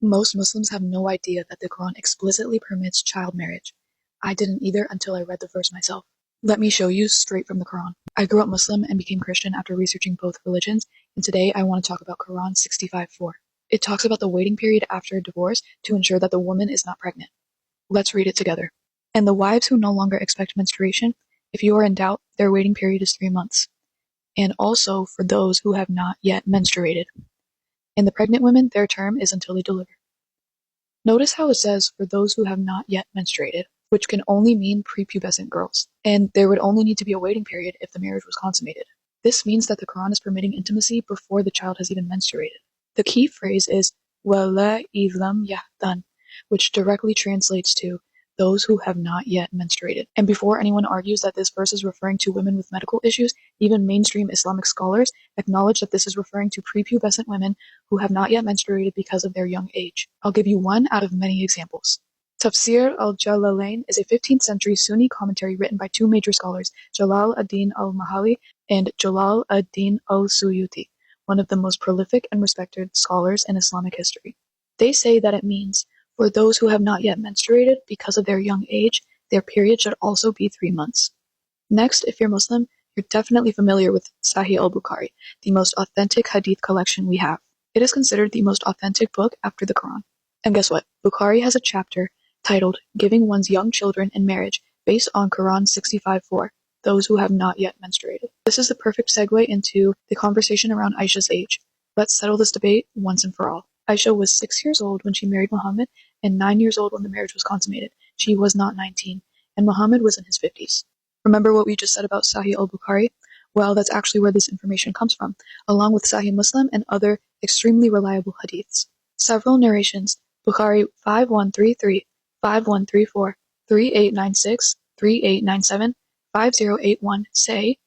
Most Muslims have no idea that the Quran explicitly permits child marriage. I didn't either until I read the verse myself. Let me show you straight from the Quran. I grew up Muslim and became Christian after researching both religions, and today I want to talk about Quran 65:4. It talks about the waiting period after a divorce to ensure that the woman is not pregnant. Let's read it together. And the wives who no longer expect menstruation, if you are in doubt, their waiting period is 3 months. And also for those who have not yet menstruated. And the pregnant women, their term is until they deliver. Notice how it says for those who have not yet menstruated, which can only mean prepubescent girls, and there would only need to be a waiting period if the marriage was consummated. This means that the Quran is permitting intimacy before the child has even menstruated. The key phrase is وَلَا إِذْ يَحْتَنْ, which directly translates to those who have not yet menstruated. And before anyone argues that this verse is referring to women with medical issues, even mainstream Islamic scholars acknowledge that this is referring to prepubescent women who have not yet menstruated because of their young age. I'll give you one out of many examples. Tafsir al-Jalalain is a 15th century Sunni commentary written by two major scholars, Jalal ad-Din al-Mahali and Jalal ad-Din al-Suyuti, one of the most prolific and respected scholars in Islamic history. They say that it means, for those who have not yet menstruated because of their young age, their period should also be 3 months. Next, if you're Muslim, you're definitely familiar with Sahih al-Bukhari, the most authentic Hadith collection we have. It is considered the most authentic book after the Quran. And guess what? Bukhari has a chapter titled Giving One's Young Children in Marriage based on Quran 65:4, those who have not yet menstruated. This is the perfect segue into the conversation around Aisha's age. Let's settle this debate once and for all. Aisha was 6 years old when she married Muhammad and 9 years old when the marriage was consummated. She was not 19, and Muhammad was in his 50s. Remember what we just said about Sahih al-Bukhari? Well, that's actually where this information comes from, along with Sahih Muslim and other extremely reliable hadiths. Several narrations, Bukhari 5133, 5134, 3896, 3897, 5081 say,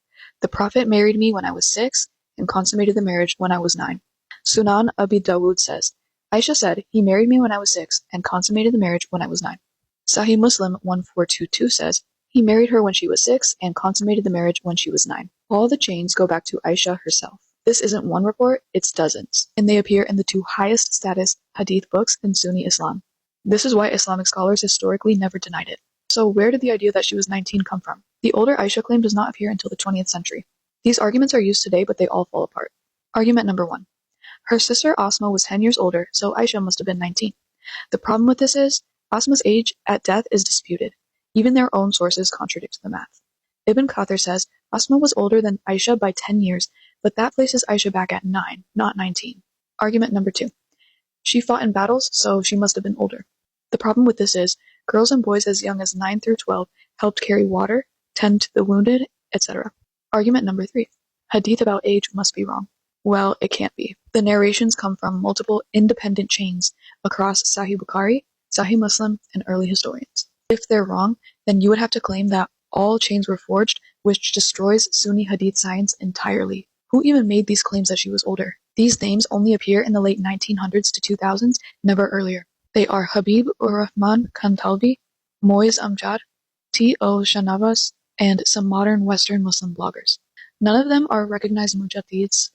the Prophet married me when I was 6 and consummated the marriage when I was 9. Sunan Abi Dawud says, Aisha said, he married me when I was 6 and consummated the marriage when I was 9. Sahih Muslim 1422 says, he married her when she was 6 and consummated the marriage when she was 9. All the chains go back to Aisha herself. This isn't one report, it's dozens, and they appear in the two highest status hadith books in Sunni Islam. This is why Islamic scholars historically never denied it. So where did the idea that she was 19 come from? The older Aisha claim does not appear until the 20th century. These arguments are used today, but they all fall apart. Argument number 1. Her sister Asma was 10 years older, so Aisha must have been 19. The problem with this is, Asma's age at death is disputed. Even their own sources contradict the math. Ibn Kathir says, Asma was older than Aisha by 10 years, but that places Aisha back at 9, not 19. Argument number 2. She fought in battles, so she must have been older. The problem with this is, girls and boys as young as 9 through 12 helped carry water, tend to the wounded, etc. Argument number 3. Hadith about age must be wrong. Well, it can't be. The narrations come from multiple independent chains across Sahih Bukhari, Sahih Muslim, and early historians. If they're wrong, then you would have to claim that all chains were forged, which destroys Sunni Hadith science entirely. Who even made these claims that she was older? These names only appear in the late 1900s to 2000s, never earlier. They are Habib ur-Rahman Kantalvi, Moiz Amjad, T.O. Shanavas, and some modern Western Muslim bloggers. None of them are recognized mujahdids,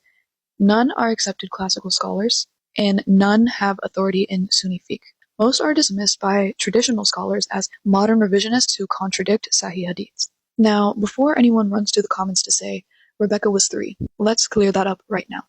none are accepted classical scholars, and none have authority in Sunni fiqh. Most are dismissed by traditional scholars as modern revisionists who contradict Sahih Hadiths. Now, before anyone runs to the comments to say, Rebecca was 3, let's clear that up right now.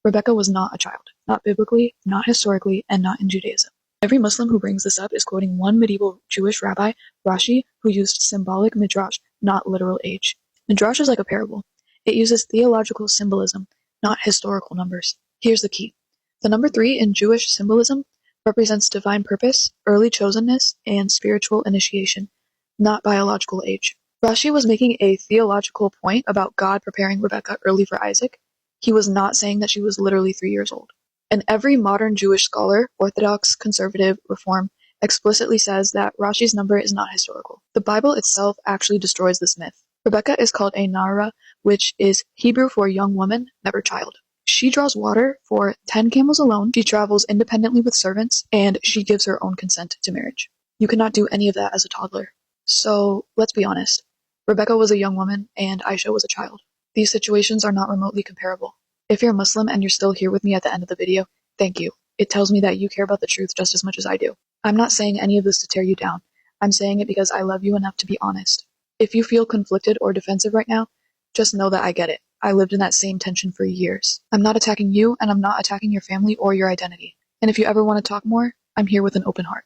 Rebecca was not a child, not biblically, not historically, and not in Judaism. Every Muslim who brings this up is quoting one medieval Jewish rabbi, Rashi, who used symbolic midrash, not literal age. Midrash is like a parable. It uses theological symbolism, not historical numbers. Here's the key. The number 3 in Jewish symbolism represents divine purpose, early chosenness, and spiritual initiation, not biological age. Rashi was making a theological point about God preparing Rebecca early for Isaac. He was not saying that she was literally 3 years old. And every modern Jewish scholar, Orthodox, Conservative, Reform, explicitly says that Rashi's number is not historical. The Bible itself actually destroys this myth. Rebecca is called a Nara, which is Hebrew for young woman, never child. She draws water for 10 camels alone, she travels independently with servants, and she gives her own consent to marriage. You cannot do any of that as a toddler. So, let's be honest. Rebecca was a young woman, and Aisha was a child. These situations are not remotely comparable. If you're Muslim and you're still here with me at the end of the video, thank you. It tells me that you care about the truth just as much as I do. I'm not saying any of this to tear you down. I'm saying it because I love you enough to be honest. If you feel conflicted or defensive right now, just know that I get it. I lived in that same tension for years. I'm not attacking you, and I'm not attacking your family or your identity. And if you ever want to talk more, I'm here with an open heart.